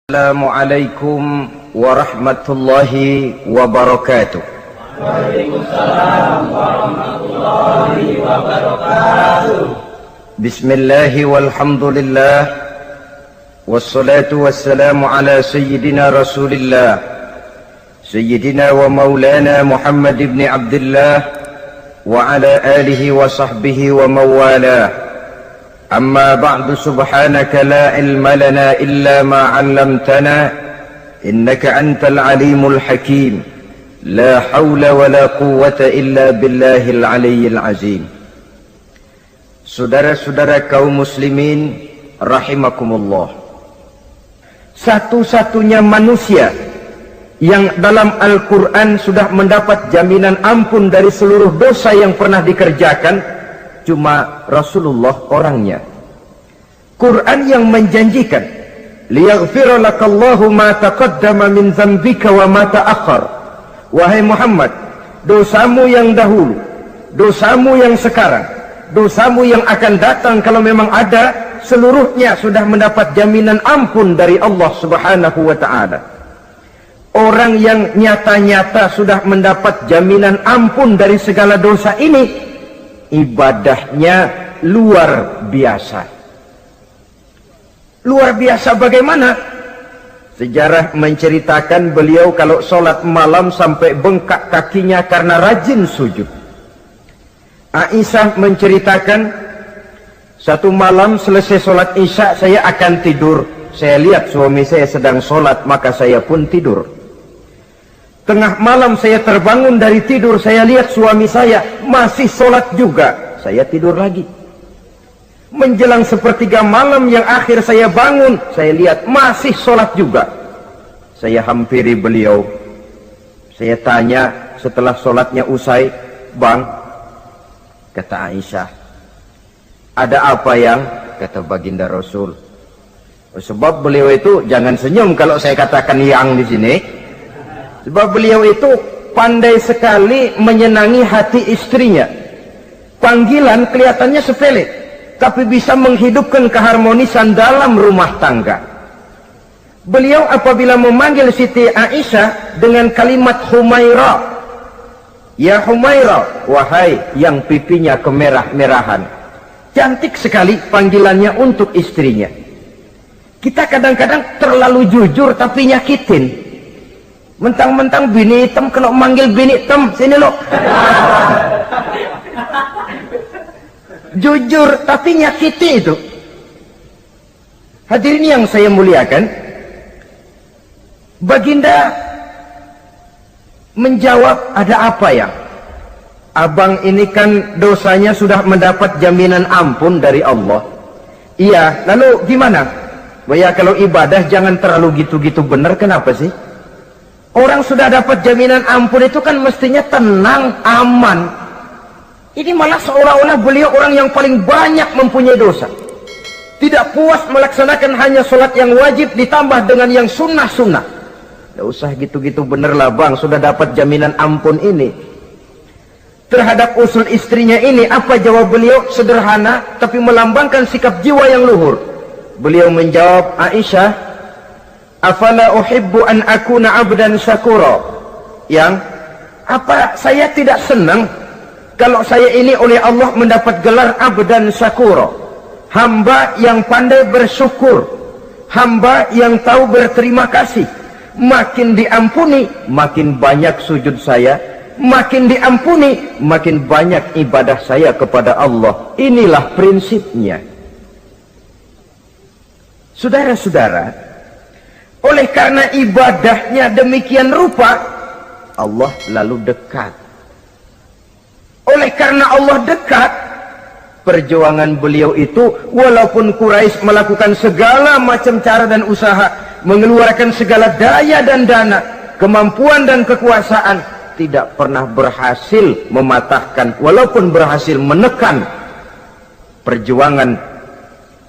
Assalamualaikum warahmatullahi wabarakatuh. Waalaikumsalam warahmatullahi wabarakatuh. Bismillahi walhamdulillah, wassalatu wassalamu ala sayyidina rasulillah, sayyidina wa maulana Muhammad ibn Abdullah wa ala alihi wa sahbihi wa mawalah. أما بعد سبحانك لا علم لنا إلا ما علمتنا إنك أنت العليم الحكيم لا حول ولا قوة إلا بالله العلي العظيم. Saudara-saudara kaum muslimin rahimakumullah, satu-satunya manusia yang dalam Al-Quran sudah mendapat jaminan ampun dari seluruh dosa yang pernah dikerjakan cuma Rasulullah orangnya. Quran yang menjanjikan liyaghfira lakallahu ma taqaddama min dzambika wa ma ta'akhkhar. Wahai Muhammad, dosamu yang dahulu, dosamu yang sekarang, dosamu yang akan datang kalau memang ada, seluruhnya sudah mendapat jaminan ampun dari Allah Subhanahu wa taala. Orang yang nyata-nyata sudah mendapat jaminan ampun dari segala dosa ini, ibadahnya luar biasa. Luar biasa bagaimana? Sejarah menceritakan beliau kalau sholat malam sampai bengkak kakinya karena rajin sujud. Aisyah menceritakan, satu malam selesai sholat isya saya akan tidur. Saya lihat suami saya sedang sholat, maka saya pun tidur. Tengah malam saya terbangun dari tidur, saya lihat suami saya masih sholat juga. Saya tidur lagi. Menjelang sepertiga malam yang akhir saya bangun, saya lihat masih sholat juga. Saya hampiri beliau. Saya tanya setelah sholatnya usai, "Bang," kata Aisyah, "ada apa yang?" Kata baginda Rasul. Sebab beliau itu, jangan senyum kalau saya katakan yang di sini. Sebab beliau itu pandai sekali menyenangi hati istrinya. Panggilan kelihatannya sepele, tapi bisa menghidupkan keharmonisan dalam rumah tangga. Beliau apabila memanggil Siti Aisyah dengan kalimat Humaira, "Ya Humaira," wahai yang pipinya kemerah-merahan. Cantik sekali panggilannya untuk istrinya. Kita kadang-kadang terlalu jujur tapi nyakitin. Mentang-mentang bini hitam, kalau manggil bini hitam, sini lo. Jujur tapi nyakiti itu. Hadirin yang saya muliakan, baginda menjawab, "Ada apa ya? Abang ini kan dosanya sudah mendapat jaminan ampun dari Allah." "Iya, lalu gimana?" "Ya kalau ibadah jangan terlalu gitu-gitu benar, kenapa sih? Orang sudah dapat jaminan ampun itu kan mestinya tenang, aman. Ini malah seolah-olah beliau orang yang paling banyak mempunyai dosa. Tidak puas melaksanakan hanya sholat yang wajib ditambah dengan yang sunnah-sunnah. Tidak usah gitu-gitu bener lah bang, sudah dapat jaminan ampun ini." Terhadap usul istrinya ini, apa jawab beliau? Sederhana tapi melambangkan sikap jiwa yang luhur. Beliau menjawab, "Aisyah, afala uhibbu an akuna abdan syakura." Yang apa saya tidak senang kalau saya ini oleh Allah mendapat gelar abdan syakura, hamba yang pandai bersyukur, hamba yang tahu berterima kasih. Makin diampuni, makin banyak sujud saya, makin diampuni, makin banyak ibadah saya kepada Allah. Inilah prinsipnya. Saudara-saudara, oleh karena ibadahnya demikian rupa, Allah lalu dekat. Oleh karena Allah dekat, perjuangan beliau itu, walaupun Quraisy melakukan segala macam cara dan usaha, mengeluarkan segala daya dan dana, kemampuan dan kekuasaan, tidak pernah berhasil mematahkan, walaupun berhasil menekan perjuangan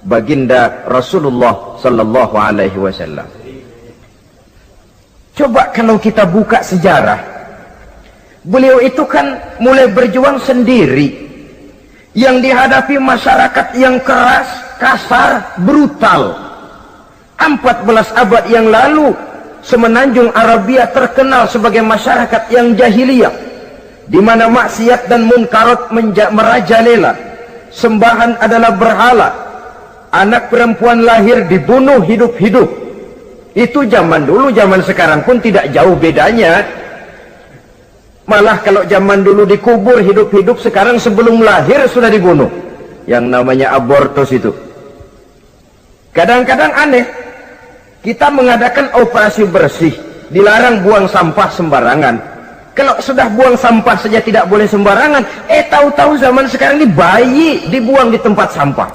baginda Rasulullah sallallahu alaihi wasallam. Coba kalau kita buka sejarah, beliau itu kan mulai berjuang sendiri, yang dihadapi masyarakat yang keras, kasar, brutal. 14 abad yang lalu, semenanjung Arabia terkenal sebagai masyarakat yang jahiliyah, di mana maksiat dan munkarat merajalela. Sembahan adalah berhala. Anak perempuan lahir dibunuh hidup-hidup. Itu zaman dulu, zaman sekarang pun tidak jauh bedanya. Malah kalau zaman dulu dikubur hidup-hidup, sekarang sebelum lahir sudah dibunuh. Yang namanya abortus itu. Kadang-kadang aneh, kita mengadakan operasi bersih, dilarang buang sampah sembarangan. Kalau sudah buang sampah saja tidak boleh sembarangan, tahu-tahu zaman sekarang ini bayi dibuang di tempat sampah.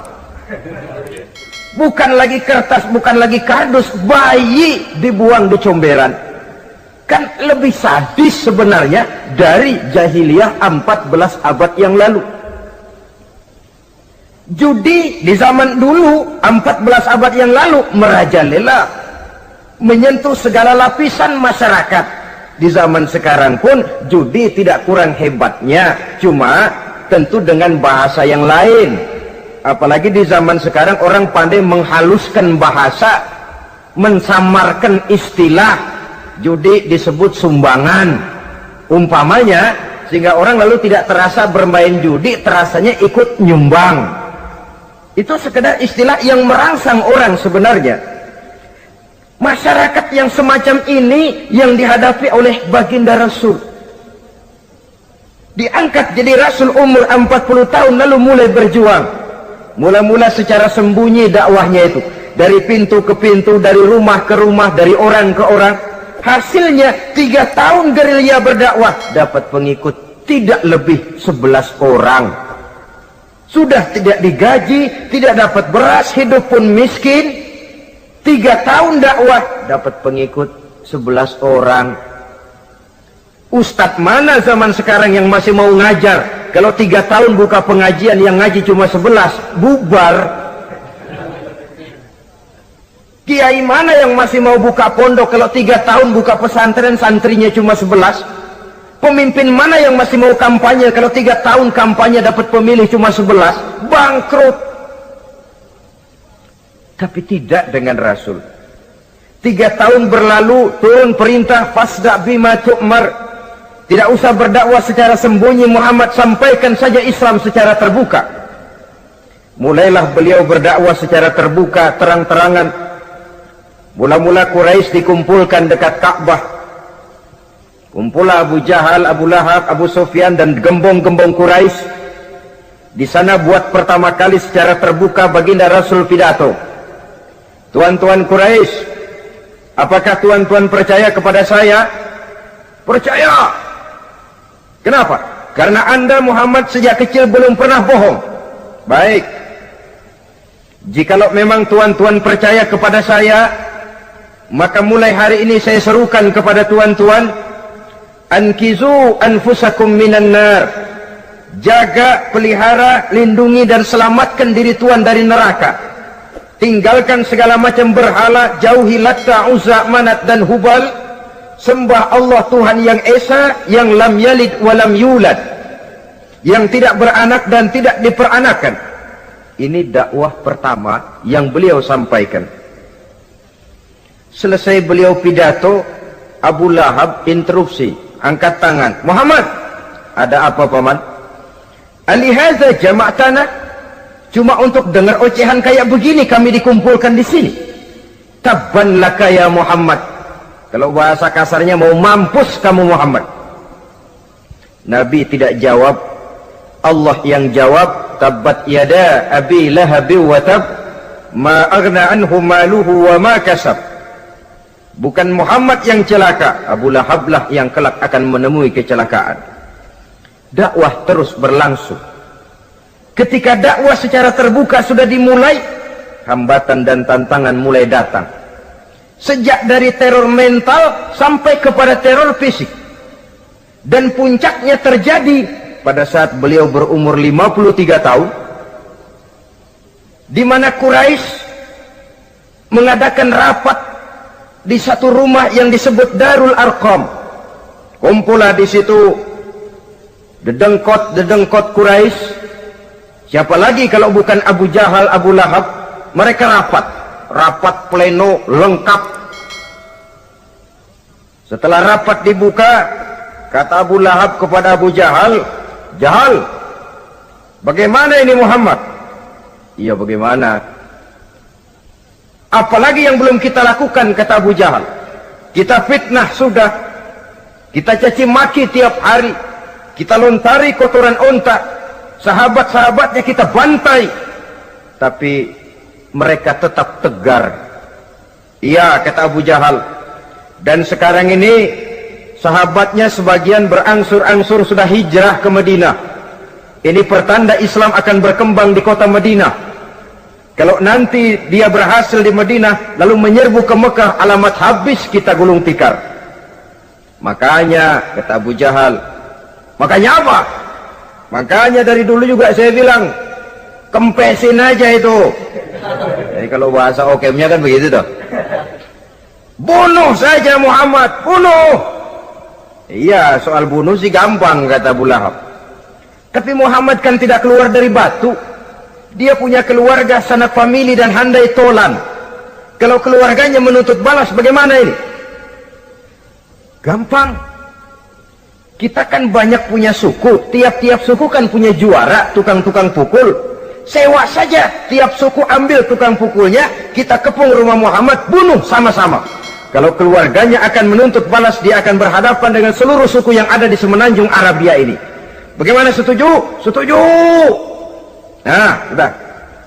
Bukan lagi kertas, bukan lagi kardus, bayi dibuang di comberan. Kan lebih sadis sebenarnya dari jahiliyah 14 abad yang lalu. Judi di zaman dulu 14 abad yang lalu merajalela, menyentuh segala lapisan masyarakat. Di zaman sekarang pun judi tidak kurang hebatnya, cuma tentu dengan bahasa yang lain. Apalagi di zaman sekarang orang pandai menghaluskan bahasa, mensamarkan istilah. Judi disebut sumbangan umpamanya, sehingga orang lalu tidak terasa bermain judi, terasanya ikut nyumbang. Itu sekedar istilah yang merangsang orang sebenarnya. Masyarakat yang semacam ini yang dihadapi oleh baginda Rasul. Diangkat jadi Rasul umur 40 tahun lalu mulai berjuang. Mula-mula secara sembunyi dakwahnya itu. Dari pintu ke pintu, dari rumah ke rumah, dari orang ke orang. Hasilnya 3 tahun gerilya berdakwah, dapat pengikut tidak lebih 11 orang. Sudah tidak digaji, tidak dapat beras, hidup pun miskin. 3 tahun dakwah dapat pengikut 11 orang. Ustadz mana zaman sekarang yang masih mau ngajar? Kalau 3 tahun buka pengajian yang ngaji cuma 11, bubar. Kiai mana yang masih mau buka pondok kalau 3 tahun buka pesantren santrinya cuma 11? Pemimpin mana yang masih mau kampanye kalau 3 tahun kampanye dapat pemilih cuma 11? Bangkrut. Tapi tidak dengan Rasul. 3 tahun berlalu, turun perintah fasda' bima tu'mar. Tidak usah berdakwah secara sembunyi, Muhammad sampaikan saja Islam secara terbuka. Mulailah beliau berdakwah secara terbuka, terang-terangan. Mula-mula Quraisy dikumpulkan dekat Ka'bah. Kumpulah Abu Jahal, Abu Lahab, Abu Sufyan dan gembong-gembong Quraisy. Di sana buat pertama kali secara terbuka baginda Rasul pidato. Tuan-tuan Quraisy, apakah tuan-tuan percaya kepada saya? Percaya. Kenapa? Karena Anda Muhammad sejak kecil belum pernah bohong. Baik. Jikalau memang tuan-tuan percaya kepada saya, maka mulai hari ini saya serukan kepada tuan-tuan, ankizu anfusakum minan nar. Jaga, pelihara, lindungi dan selamatkan diri tuan dari neraka. Tinggalkan segala macam berhala, jauhi Latta, Uzza, Manat dan Hubal. Sembah Allah Tuhan yang Esa, yang lam yalid walam yulad, yang tidak beranak dan tidak diperanakan. Ini dakwah pertama yang beliau sampaikan. Selesai beliau pidato, Abu Lahab interupsi, angkat tangan. Muhammad, ada apa paman? Alihaza jama'tana? Cuma untuk dengar ocehan kayak begini kami dikumpulkan di sini. Tabban laka ya Muhammad. Kalau bahasa kasarnya mau mampus kamu Muhammad. Nabi tidak jawab, Allah yang jawab. Tabbat yada abi lahabi wa tab, ma aghna anhu maluhu wa ma kasab. Bukan Muhammad yang celaka, Abu Lahab lah yang kelak akan menemui kecelakaan. Dakwah terus berlangsung. Ketika dakwah secara terbuka sudah dimulai, hambatan dan tantangan mulai datang. Sejak dari teror mental sampai kepada teror fisik. Dan puncaknya terjadi pada saat beliau berumur 53 tahun, di mana Quraisy mengadakan rapat di satu rumah yang disebut Darul Arqam. Kumpulah di situ dedengkot Quraisy. Siapa lagi kalau bukan Abu Jahal, Abu Lahab? Mereka rapat. rapat pleno lengkap. Setelah rapat dibuka, kata Abu Lahab kepada Abu Jahal, "Jahal, bagaimana ini Muhammad?" "Iya, bagaimana? Apalagi yang belum kita lakukan," kata Abu Jahal. "Kita fitnah sudah, kita caci maki tiap hari, kita lontari kotoran onta, sahabat-sahabatnya kita bantai, tapi mereka tetap tegar." "Iya," kata Abu Jahal, "dan sekarang ini sahabatnya sebagian berangsur-angsur sudah hijrah ke Madinah. Ini pertanda Islam akan berkembang di kota Madinah. Kalau nanti dia berhasil di Madinah lalu menyerbu ke Mekah, alamat habis kita gulung tikar." "Makanya," kata Abu Jahal, "makanya apa? Makanya dari dulu juga saya bilang, kempesin aja itu." Jadi kalau bahasa okemnya kan begitu toh. "Bunuh saja Muhammad, bunuh." "Iya, soal bunuh sih gampang," kata Abu Lahab. "Tapi Muhammad kan tidak keluar dari batu. Dia punya keluarga, sanak famili dan handai tolan. Kalau keluarganya menuntut balas, bagaimana ini?" "Gampang. Kita kan banyak punya suku. Tiap-tiap suku kan punya juara, tukang-tukang pukul. Sewa saja, tiap suku ambil tukang pukulnya, kita kepung rumah Muhammad, bunuh sama-sama. Kalau keluarganya akan menuntut balas, dia akan berhadapan dengan seluruh suku yang ada di semenanjung Arabia ini. Bagaimana, setuju?" "Setuju." "Nah, sudah.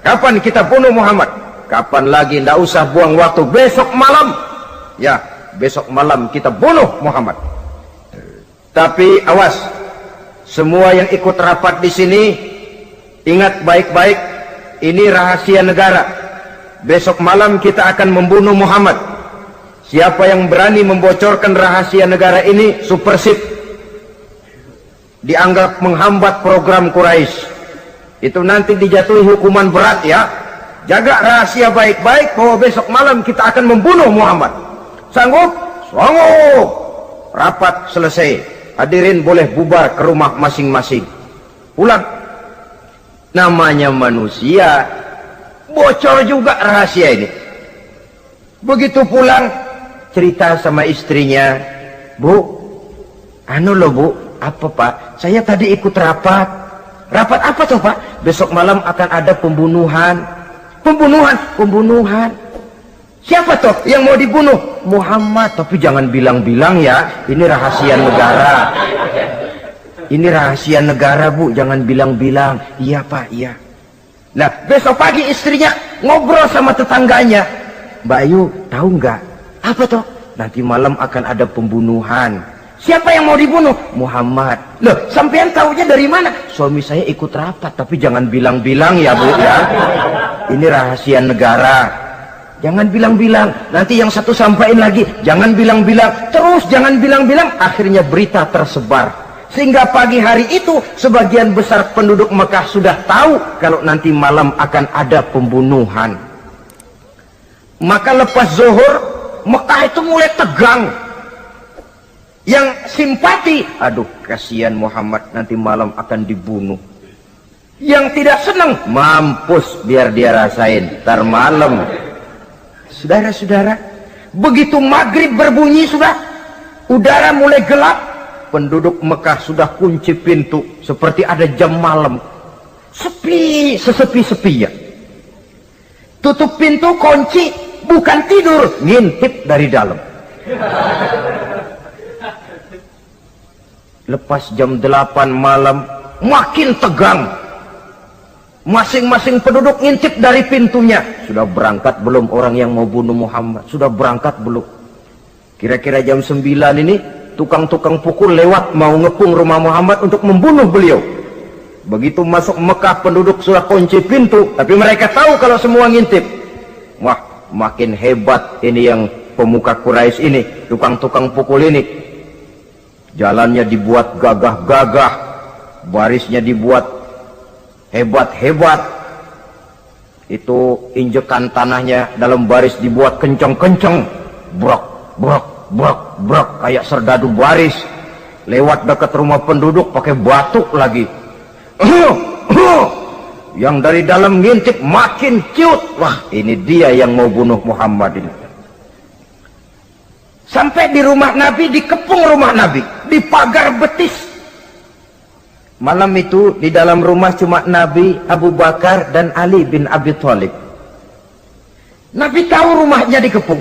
Kapan kita bunuh Muhammad?" "Kapan lagi, tidak usah buang waktu. Besok malam." "Ya, besok malam kita bunuh Muhammad. Tapi awas, semua yang ikut rapat di sini, ingat baik-baik, ini rahasia negara. Besok malam kita akan membunuh Muhammad. Siapa yang berani membocorkan rahasia negara ini, supersip, dianggap menghambat program Quraisy. Itu nanti dijatuhi hukuman berat ya. Jaga rahasia baik-baik bahwa besok malam kita akan membunuh Muhammad. Sanggup?" "Sanggup." Rapat selesai. Hadirin boleh bubar ke rumah masing-masing. Pulang. Namanya manusia, bocor juga rahasia ini. Begitu pulang, cerita sama istrinya, "Bu, anu loh Bu." "Apa Pak?" "Saya tadi ikut rapat." "Rapat apa tuh Pak?" "Besok malam akan ada pembunuhan." "Pembunuhan?" "Pembunuhan." "Siapa tuh yang mau dibunuh?" "Muhammad." "Tapi jangan bilang-bilang ya, ini rahasia negara." "Ini rahasia negara Bu, jangan bilang-bilang." "Iya Pak, iya." Nah, besok pagi istrinya ngobrol sama tetangganya, "Mbak Ayu, tahu nggak?" "Apa tuh?" "Nanti malam akan ada pembunuhan." "Siapa yang mau dibunuh?" "Muhammad." "Loh, sampean tahunya dari mana?" "Suami saya ikut rapat." "Tapi jangan bilang-bilang ya Bu ya. Ini rahasia negara. Jangan bilang-bilang. Nanti yang satu sampaikan lagi, jangan bilang-bilang. Terus jangan bilang-bilang. Akhirnya berita tersebar. Sehingga pagi hari itu sebagian besar penduduk Mekah sudah tahu kalau nanti malam akan ada pembunuhan. Maka lepas zuhur, Mekah itu mulai tegang. Yang simpati, "Aduh, kasihan Muhammad, nanti malam akan dibunuh." Yang tidak senang, "Mampus, biar dia rasain, ntar malam." Saudara-saudara, begitu maghrib berbunyi sudah, udara mulai gelap, penduduk Mekah sudah kunci pintu seperti ada jam malam. Sepi, sesepi-sepinya. Tutup pintu, kunci, bukan tidur, ngintip dari dalam. Lepas jam 8 malam, makin tegang. Masing-masing penduduk ngintip dari pintunya. Sudah berangkat belum orang yang mau bunuh Muhammad? Sudah berangkat belum? Kira-kira jam 9 ini, tukang-tukang pukul lewat mau ngepung rumah Muhammad untuk membunuh beliau. Begitu masuk Mekah, penduduk sudah kunci pintu, tapi mereka tahu kalau semua ngintip. Wah, makin hebat ini yang pemuka Quraisy ini, tukang-tukang pukul ini. Jalannya dibuat gagah-gagah, barisnya dibuat hebat-hebat. Itu injekan tanahnya dalam baris dibuat kenceng-kenceng, brok, brok, brok, brok, kayak serdadu baris. Lewat dekat rumah penduduk pakai batuk lagi. Yang dari dalam ngintip makin ciut. Wah, ini dia yang mau bunuh Muhammad ini. Sampai di rumah Nabi, dikepung rumah Nabi, di pagar betis. Malam itu di dalam rumah cuma Nabi, Abu Bakar dan Ali bin Abi Thalib. Nabi tahu rumahnya dikepung.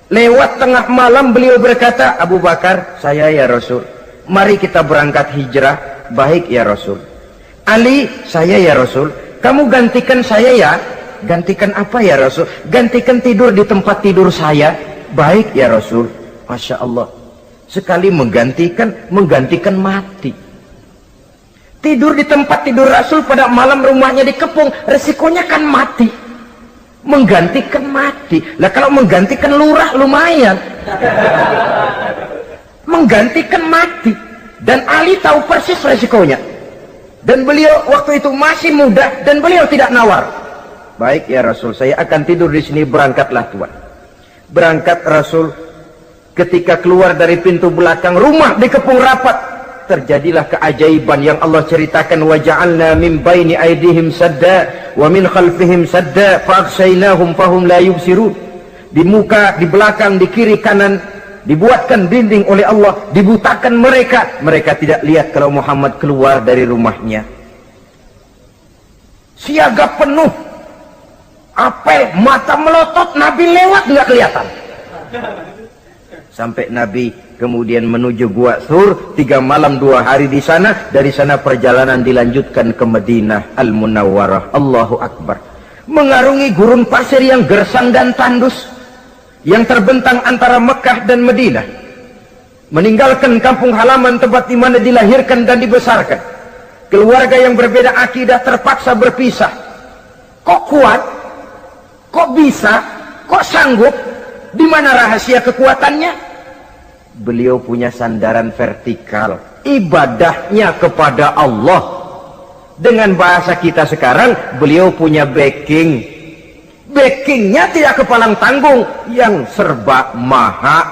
Lewat tengah malam beliau berkata, Abu Bakar, saya ya Rasul, mari kita berangkat hijrah. Baik ya Rasul. Ali, saya ya Rasul, kamu gantikan saya ya. Gantikan apa ya Rasul? Gantikan tidur di tempat tidur saya. Baik ya Rasul. Masya Allah, sekali menggantikan mati. Tidur di tempat tidur Rasul pada malam rumahnya dikepung, resikonya kan mati. Menggantikan mati. Lah kalau menggantikan lurah lumayan. Menggantikan mati. Dan Ali tahu persis resikonya. Dan beliau waktu itu masih muda dan beliau tidak nawar. Baik ya Rasul, saya akan tidur di sini, berangkatlah Tuhan. Berangkat Rasul, ketika keluar dari pintu belakang rumah dikepung rapat, terjadilah keajaiban yang Allah ceritakan, wa ja'alna min baini aydihim sadda wa min khalfihim sadda fa aghshaynahum fahum la yubsirun. Di muka, di belakang, di kiri kanan dibuatkan dinding oleh Allah, dibutakan mereka tidak lihat kalau Muhammad keluar dari rumahnya. Siaga penuh, apel, mata melotot, Nabi lewat nggak kelihatan. Sampai Nabi kemudian menuju Gua Thur, 3 malam 2 hari di sana. Dari sana perjalanan dilanjutkan ke Madinah Al-Munawwarah. Allahu Akbar. Mengarungi gurun pasir yang gersang dan tandus, yang terbentang antara Mekah dan Madinah, meninggalkan kampung halaman tempat di mana dilahirkan dan dibesarkan. Keluarga yang berbeda akidah terpaksa berpisah. Kok kuat? Kok bisa? Kok sanggup? Di mana rahasia kekuatannya? Beliau punya sandaran vertikal, ibadahnya kepada Allah. Dengan bahasa kita sekarang, beliau punya backing. Backingnya tidak kepalang tanggung, yang serba maha.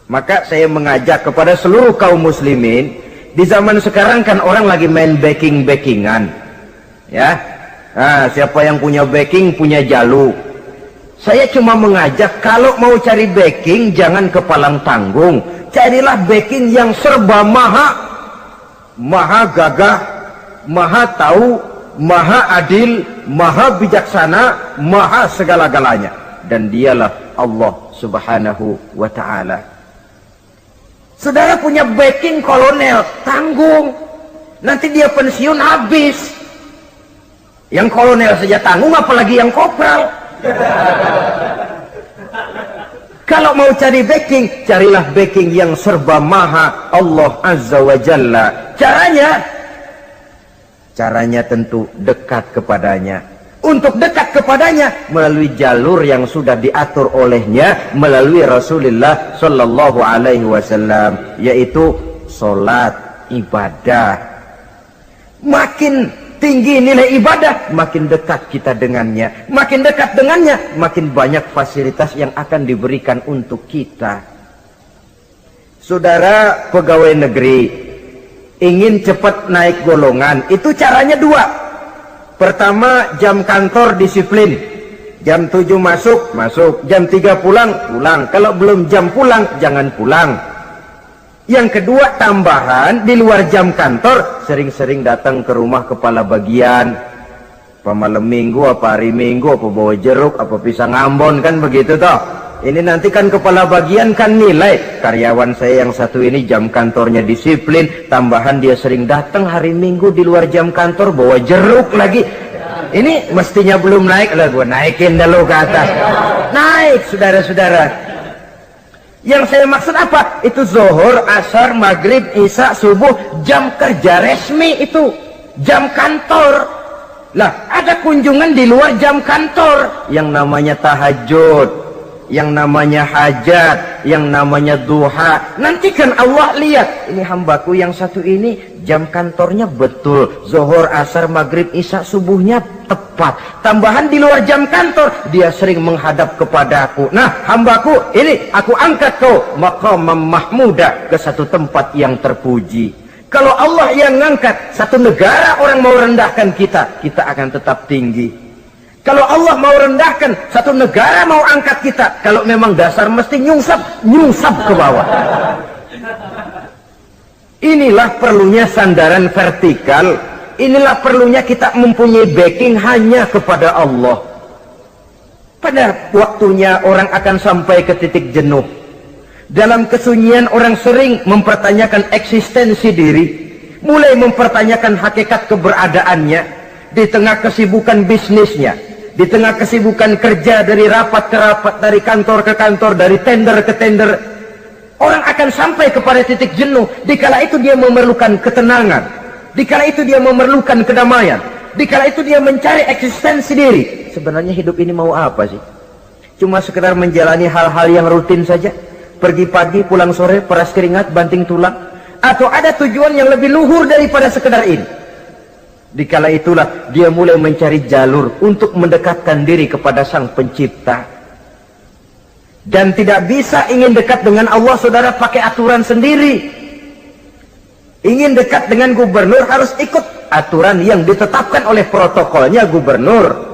Maka saya mengajak kepada seluruh kaum muslimin, di zaman sekarang kan orang lagi main backingan, ya. Nah, siapa yang punya backing punya jalu. Saya cuma mengajak, kalau mau cari backing jangan kepalang tanggung, carilah backing yang serba maha. Maha gagah, maha tahu, maha adil, maha bijaksana, maha segala-galanya. Dan dialah Allah subhanahu wa ta'ala. Saudara punya backing kolonel, tanggung. Nanti dia pensiun habis. Yang kolonel saja tanggung, apalagi yang kopral. Kalau mau cari backing, carilah backing yang serba maha, Allah azza wa jalla. Caranya tentu dekat kepadanya. Untuk dekat kepadanya melalui jalur yang sudah diatur olehnya, melalui Rasulullah sallallahu alaihi wasallam, yaitu salat, ibadah. Makin tinggi nilai ibadah, makin dekat kita dengannya. Makin dekat dengannya, makin banyak fasilitas yang akan diberikan untuk kita. Saudara pegawai negeri ingin cepat naik golongan, itu caranya 2. Pertama, jam kantor disiplin. Jam 7 masuk, jam 3 pulang. Kalau belum jam pulang, jangan pulang. Yang kedua, tambahan di luar jam kantor, sering-sering datang ke rumah kepala bagian. Apa malam minggu, apa hari minggu, apa bawa jeruk, apa pisang Ambon, kan begitu toh. Ini nanti kan kepala bagian kan nilai, karyawan saya yang satu ini jam kantornya disiplin, tambahan dia sering datang hari minggu di luar jam kantor bawa jeruk lagi. Ini mestinya belum naik lah, gua naikin dulu ke atas. Naik, saudara-saudara. Yang saya maksud apa? Itu zuhur, asar, maghrib, isya, subuh, jam kerja resmi itu, jam kantor. Lah, ada kunjungan di luar jam kantor, yang namanya tahajud, yang namanya hajat, yang namanya duha. Nanti kan Allah lihat, ini hambaku yang satu ini jam kantornya betul, zuhur, asar, maghrib, isya, subuhnya tepat. Tambahan di luar jam kantor, dia sering menghadap kepadaku. Nah, hambaku ini aku angkat kau maqamam mahmuda, ke satu tempat yang terpuji. Kalau Allah yang ngangkat, satu negara orang mau rendahkan kita, kita akan tetap tinggi. Kalau Allah mau rendahkan, satu negara mau angkat kita, kalau memang dasar mesti nyungsap ke bawah. Inilah perlunya sandaran vertikal. Inilah perlunya kita mempunyai backing hanya kepada Allah. Pada waktunya orang akan sampai ke titik jenuh. Dalam kesunyian orang sering mempertanyakan eksistensi diri, mulai mempertanyakan hakikat keberadaannya di tengah kesibukan bisnisnya, di tengah kesibukan kerja dari rapat ke rapat, dari kantor ke kantor, dari tender ke tender. Orang akan sampai kepada titik jenuh. Dikala itu dia memerlukan ketenangan, dikala itu dia memerlukan kedamaian, dikala itu dia mencari eksistensi diri. Sebenarnya hidup ini mau apa sih? Cuma sekedar menjalani hal-hal yang rutin saja? Pergi pagi, pulang sore, peras keringat, banting tulang? Atau ada tujuan yang lebih luhur daripada sekedar ini? Dikala itulah dia mulai mencari jalur untuk mendekatkan diri kepada Sang Pencipta. Dan tidak bisa ingin dekat dengan Allah, saudara, pakai aturan sendiri. Ingin dekat dengan gubernur harus ikut aturan yang ditetapkan oleh protokolnya gubernur.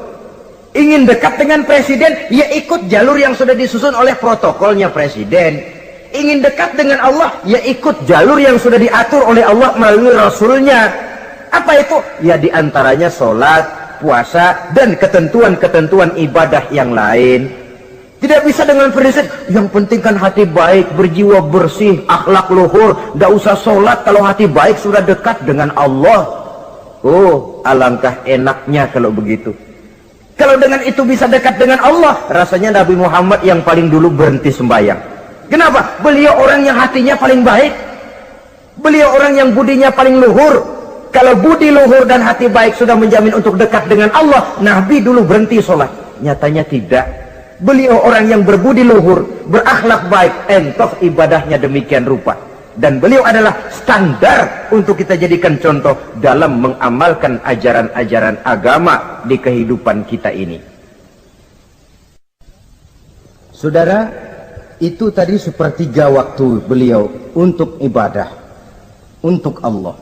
Ingin dekat dengan presiden, ya ikut jalur yang sudah disusun oleh protokolnya presiden. Ingin dekat dengan Allah, ya ikut jalur yang sudah diatur oleh Allah melalui Rasulnya. Apa itu? Ya diantaranya sholat, puasa, dan ketentuan-ketentuan ibadah yang lain. Tidak bisa dengan prinsip, yang penting kan hati baik, berjiwa bersih, akhlak luhur, gak usah sholat kalau hati baik sudah dekat dengan Allah. Oh, alangkah enaknya kalau begitu. Kalau dengan itu bisa dekat dengan Allah, rasanya Nabi Muhammad yang paling dulu berhenti sembahyang. Kenapa? Beliau orang yang hatinya paling baik. Beliau orang yang budinya paling luhur. Kalau budi luhur dan hati baik sudah menjamin untuk dekat dengan Allah, Nabi dulu berhenti sholat. Nyatanya tidak. Beliau orang yang berbudi luhur, berakhlak baik, entoh ibadahnya demikian rupa. Dan beliau adalah standar untuk kita jadikan contoh dalam mengamalkan ajaran-ajaran agama di kehidupan kita ini. Saudara, itu tadi sepertiga waktu beliau untuk ibadah, untuk Allah.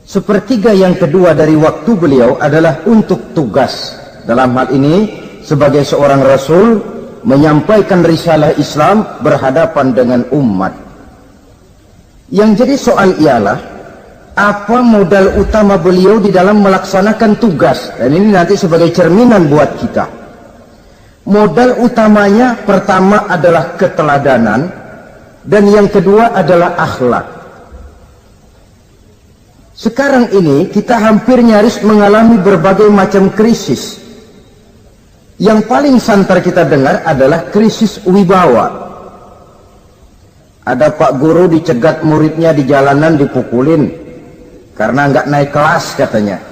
Sepertiga yang kedua dari waktu beliau adalah untuk tugas. Dalam hal ini, sebagai seorang Rasul, menyampaikan risalah Islam berhadapan dengan umat. Yang jadi soal ialah, apa modal utama beliau di dalam melaksanakan tugas? Dan ini nanti sebagai cerminan buat kita. Modal utamanya pertama adalah keteladanan, dan yang kedua adalah akhlak. Sekarang ini kita hampir nyaris mengalami berbagai macam krisis. Yang paling santer kita dengar adalah krisis wibawa. Ada pak guru dicegat muridnya di jalanan, dipukulin karena nggak naik kelas katanya.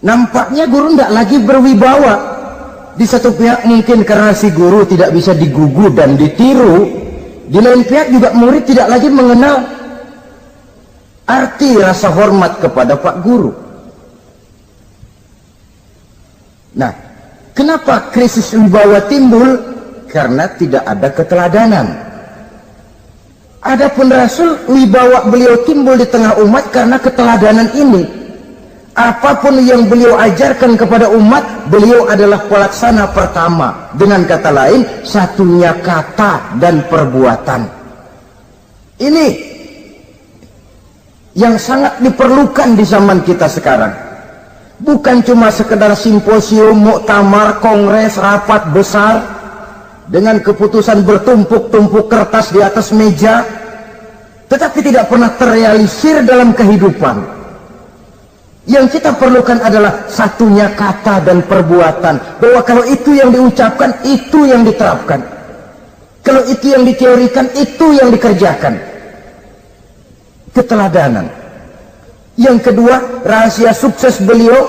Nampaknya guru nggak lagi berwibawa. Di satu pihak mungkin karena si guru tidak bisa digugu dan ditiru. Di lain pihak juga murid tidak lagi mengenal arti rasa hormat kepada pak guru. Nah, kenapa krisis wibawa timbul? Karena tidak ada keteladanan. Adapun Rasul, wibawa beliau timbul di tengah umat karena keteladanan ini. Apapun yang beliau ajarkan kepada umat, beliau adalah pelaksana pertama. Dengan kata lain, satunya kata dan perbuatan. Ini yang sangat diperlukan di zaman kita sekarang. Bukan cuma sekedar simposium, muktamar, kongres, rapat besar dengan keputusan bertumpuk-tumpuk kertas di atas meja, tetapi tidak pernah terrealisir dalam kehidupan. Yang kita perlukan adalah satunya kata dan perbuatan, bahwa kalau itu yang diucapkan, itu yang diterapkan. Kalau itu yang diteorikan, itu yang dikerjakan. Keteladanan. Yang kedua, rahasia sukses beliau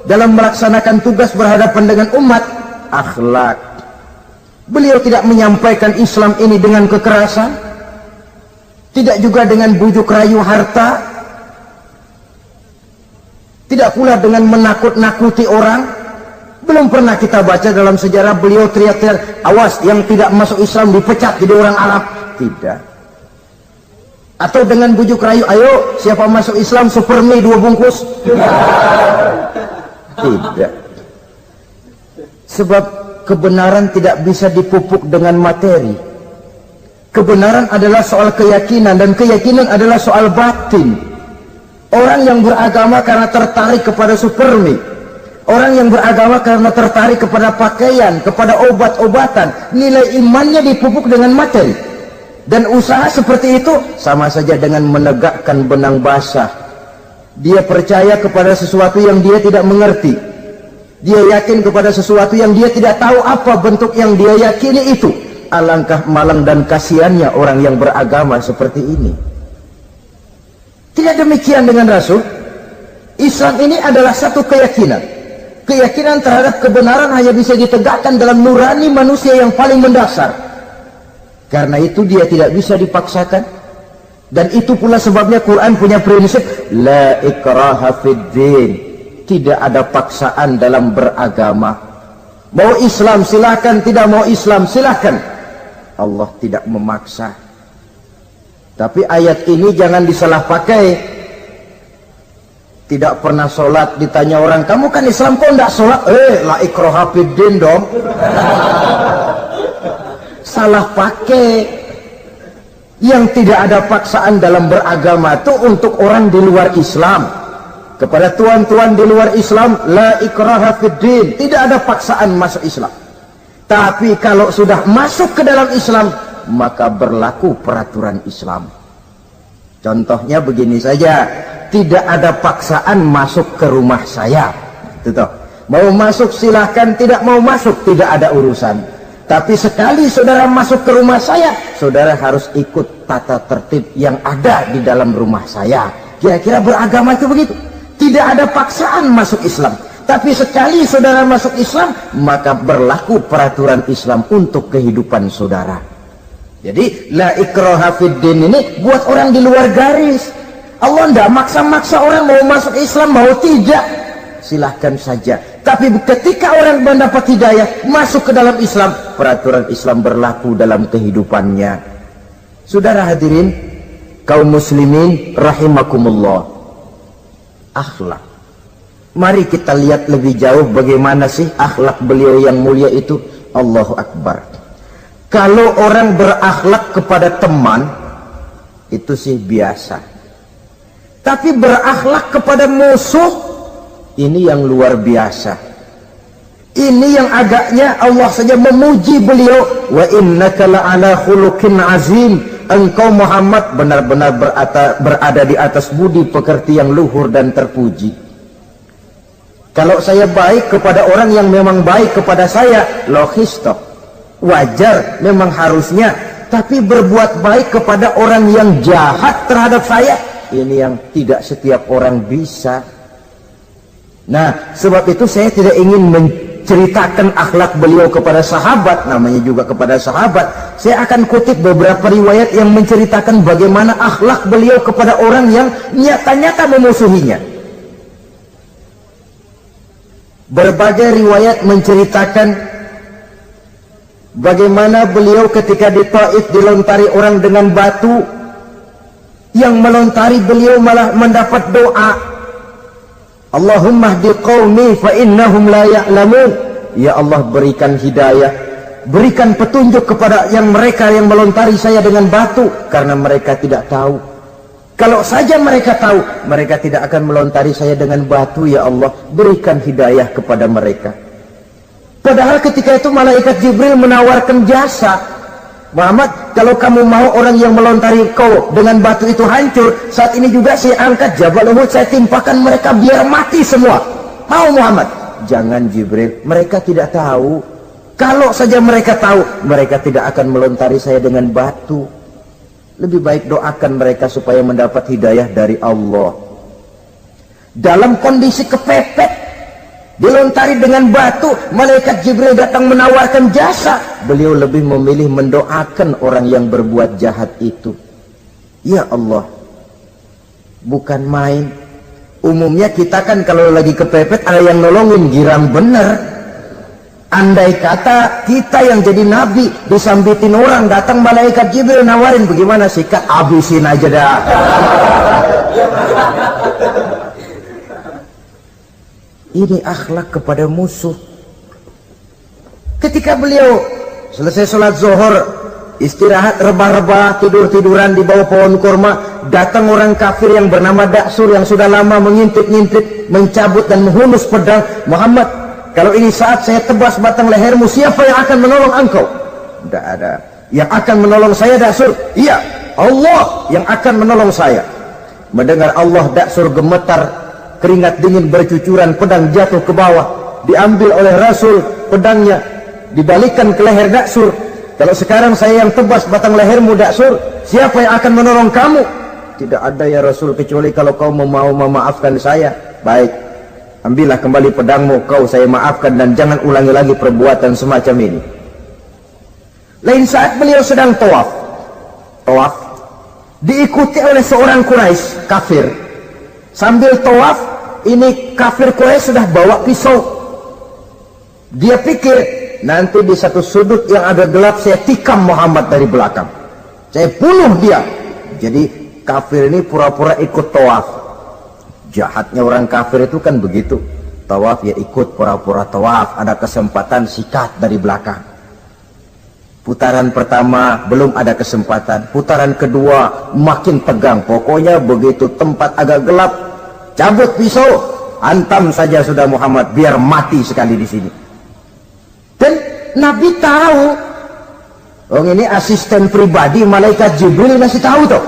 dalam melaksanakan tugas berhadapan dengan umat, akhlak. Beliau tidak menyampaikan Islam ini dengan kekerasan, tidak juga dengan bujuk rayu harta, tidak pula dengan menakut-nakuti orang. Belum pernah kita baca dalam sejarah beliau teriak-teriak, awas yang tidak masuk Islam dipecat jadi orang Arab. Tidak. Atau dengan bujuk rayu, ayo siapa masuk Islam super mie 2 bungkus? Tidak. Sebab kebenaran tidak bisa dipupuk dengan materi. Kebenaran adalah soal keyakinan, dan keyakinan adalah soal batin. Orang yang beragama karena tertarik kepada super mie, orang yang beragama karena tertarik kepada pakaian, kepada obat-obatan, nilai imannya dipupuk dengan materi. Dan usaha seperti itu sama saja dengan menegakkan benang basah. Dia percaya kepada sesuatu yang dia tidak mengerti. Dia yakin kepada sesuatu yang dia tidak tahu apa bentuk yang dia yakini itu. Alangkah malang dan kasihannya orang yang beragama seperti ini. Tidak demikian dengan Rasul. Islam ini adalah satu keyakinan. Keyakinan terhadap kebenaran hanya bisa ditegakkan dalam nurani manusia yang paling mendasar. Karena itu dia tidak bisa dipaksakan. Dan itu pula sebabnya Quran punya prinsip la ikraha fid din. Tidak ada paksaan dalam beragama. Mau Islam silakan, tidak mau Islam silakan. Allah tidak memaksa. Tapi ayat ini jangan disalah pakai. Tidak pernah sholat, ditanya orang, kamu kan Islam kok enggak sholat? La ikraha fid din dong. Salah pakai. Yang tidak ada paksaan dalam beragama itu untuk orang di luar Islam. Kepada tuan-tuan di luar Islam, la ikraha fid din, tidak ada paksaan masuk Islam. Tapi kalau sudah masuk ke dalam Islam, maka berlaku peraturan Islam. Contohnya begini saja, tidak ada paksaan masuk ke rumah saya. Itu toh. Mau masuk silahkan, tidak mau masuk tidak ada urusan. Tapi sekali saudara masuk ke rumah saya, saudara harus ikut tata tertib yang ada di dalam rumah saya. Kira-kira beragama itu begitu. Tidak ada paksaan masuk Islam. Tapi sekali saudara masuk Islam, maka berlaku peraturan Islam untuk kehidupan saudara. Jadi la ikraha fid din ini buat orang di luar garis. Allah tidak maksa-maksa orang mau masuk Islam mau tidak, silahkan saja. Tapi ketika orang mendapat hidayah masuk ke dalam Islam, peraturan Islam berlaku dalam kehidupannya. Saudara hadirin kaum muslimin rahimakumullah, akhlak. Mari kita lihat lebih jauh bagaimana sih akhlak beliau yang mulia itu. Allahu Akbar. Kalau orang berakhlak kepada teman itu sih biasa. Tapi berakhlak kepada musuh ini yang luar biasa. Ini yang agaknya Allah saja memuji beliau. Wa innaka la'ala khuluqin azim. Engkau Muhammad benar-benar berada di atas budi pekerti yang luhur dan terpuji. Kalau saya baik kepada orang yang memang baik kepada saya, logis toh, wajar, memang harusnya. Tapi berbuat baik kepada orang yang jahat terhadap saya, ini yang tidak setiap orang bisa. Nah, sebab itu saya tidak ingin menceritakan akhlak beliau kepada sahabat, namanya juga kepada sahabat. Saya akan kutip beberapa riwayat yang menceritakan bagaimana akhlak beliau kepada orang yang nyata-nyata memusuhinya. Berbagai riwayat menceritakan bagaimana beliau ketika di Taif dilontari orang dengan batu, yang melontari beliau malah mendapat doa, Allahumma hdi qaumi fa innahum la ya'lamun. Ya Allah, berikan hidayah, berikan petunjuk kepada yang mereka yang melontari saya dengan batu, karena mereka tidak tahu. Kalau saja mereka tahu, mereka tidak akan melontari saya dengan batu. Ya Allah, berikan hidayah kepada mereka. Padahal ketika itu malaikat Jibril menawarkan jasa, Muhammad, kalau kamu mau orang yang melontari kau dengan batu itu hancur, saat ini juga saya angkat Jabal Uhud, saya timpakan mereka biar mati semua. Mau Muhammad? Jangan Jibril, mereka tidak tahu. Kalau saja mereka tahu, mereka tidak akan melontari saya dengan batu. Lebih baik doakan mereka supaya mendapat hidayah dari Allah. Dalam kondisi kepepet, dilontari dengan batu, malaikat Jibril datang menawarkan jasa. Beliau lebih memilih mendoakan orang yang berbuat jahat itu. Ya Allah, bukan main. Umumnya kita kan kalau lagi kepepet ada yang nolongin, girang bener. Andai kata kita yang jadi nabi disambitin orang, datang malaikat Jibril nawarin, bagaimana sikat? Habisin aja dah. Ini akhlak kepada musuh. Ketika beliau selesai sholat zuhur, istirahat rebah-rebah, tidur-tiduran di bawah pohon kurma, datang orang kafir yang bernama Daksur yang sudah lama mengintip-ngintip, mencabut dan menghunus pedang. Muhammad, kalau ini saat saya tebas batang lehermu, siapa yang akan menolong engkau? Tidak ada. Yang akan menolong saya Daksur? Iya, Allah yang akan menolong saya. Mendengar Allah, Daksur gemetar, keringat dingin bercucuran, pedang jatuh ke bawah, diambil oleh Rasul pedangnya, dibalikkan ke leher Daksur. Kalau sekarang saya yang tebas batang lehermu Daksur, siapa yang akan menolong kamu? Tidak ada ya Rasul, kecuali kalau kau mau memaafkan saya. Baik, ambillah kembali pedangmu, kau saya maafkan, dan jangan ulangi lagi perbuatan semacam ini. Lain saat beliau sedang tawaf, diikuti oleh seorang Quraisy kafir. Sambil tawaf, ini kafir Quraisy sudah bawa pisau. Dia pikir, nanti di satu sudut yang agak gelap saya tikam Muhammad dari belakang, saya bunuh dia. Jadi kafir ini pura-pura ikut tawaf. Jahatnya orang kafir itu kan begitu, tawaf ya ikut pura-pura tawaf, ada kesempatan sikat dari belakang. Putaran pertama belum ada kesempatan, putaran kedua makin tegang. Pokoknya begitu tempat agak gelap, cabut pisau, hantam saja sudah Muhammad, biar mati sekali di sini. Dan Nabi tahu, oh ini asisten pribadi malaikat Jibril, masih tahu toh.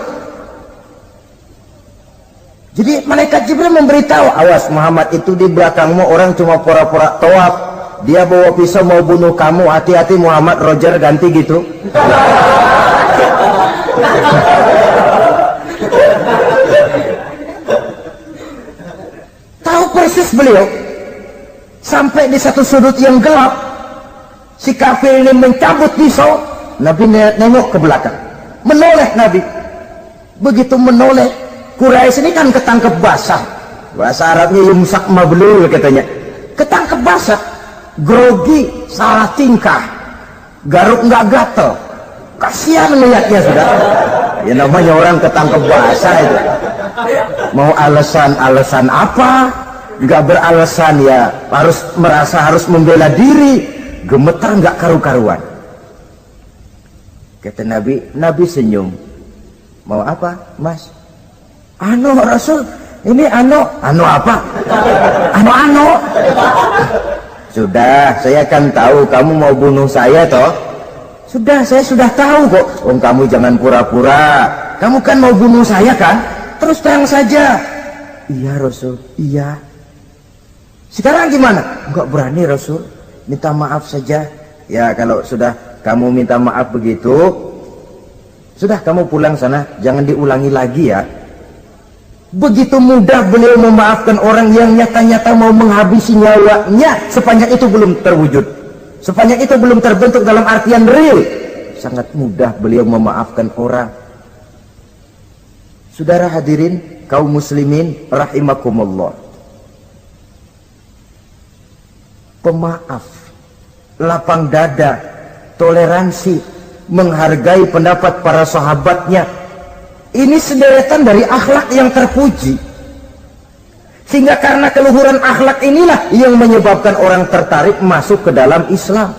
Jadi malaikat Jibril memberitahu, awas Muhammad, itu di belakangmu orang cuma pura-pura tawaf, dia bawa pisau mau bunuh kamu, hati-hati Muhammad. Roger ganti gitu. Tahu persis beliau. Sampai di satu sudut yang gelap, si kafir ini mencabut pisau. Nabi nengok ke belakang, menoleh Nabi. Begitu menoleh, Quraisy ini kan ketangkep basah, bahasa Arabnya yumsak mablul katanya, ketangkep basah, grogi, salah tingkah, garuk nggak gatel, kasihan melihatnya sudah. Ya namanya orang ketangkep basah itu, mau alasan apa? Nggak beralasan ya, harus merasa harus membela diri, gemetar nggak karu-karuan. Kata Nabi senyum. Mau apa, Mas? Anu Rasul, ini anu apa? Anu. Sudah, saya kan tahu kamu mau bunuh saya toh. Sudah, saya sudah tahu kok. Kamu jangan pura-pura. Kamu kan mau bunuh saya kan? Terus terang saja. Iya Rasul, iya. Sekarang gimana? Enggak berani Rasul. Minta maaf saja. Ya kalau sudah kamu minta maaf begitu, sudah kamu pulang sana, jangan diulangi lagi ya. Begitu mudah beliau memaafkan orang yang nyata-nyata mau menghabisi nyawanya, sepanjang itu belum terwujud, sepanjang itu belum terbentuk dalam artian real. Sangat mudah beliau memaafkan orang. Saudara hadirin kaum muslimin rahimakumullah, pemaaf, lapang dada, toleransi, menghargai pendapat para sahabatnya, ini sederetan dari akhlak yang terpuji. Sehingga karena keluhuran akhlak inilah yang menyebabkan orang tertarik masuk ke dalam Islam.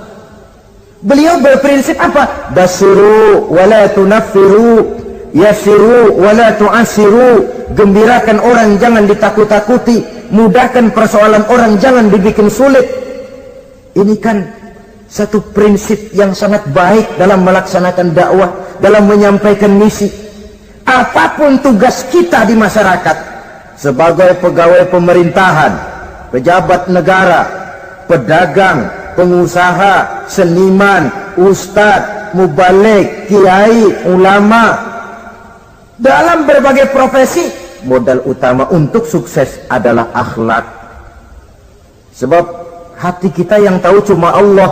Beliau berprinsip apa? Basiru wala tunaffiru, yasiru wala tu'asiru. Gembirakan orang, jangan ditakut-takuti. Mudahkan persoalan orang, jangan dibikin sulit. Ini kan satu prinsip yang sangat baik dalam melaksanakan dakwah, dalam menyampaikan misi. Apapun tugas kita di masyarakat, sebagai pegawai pemerintahan, pejabat negara, pedagang, pengusaha, seniman, ustadz, mubalik, kiai, ulama, dalam berbagai profesi, modal utama untuk sukses adalah akhlak. Sebab hati kita yang tahu cuma Allah.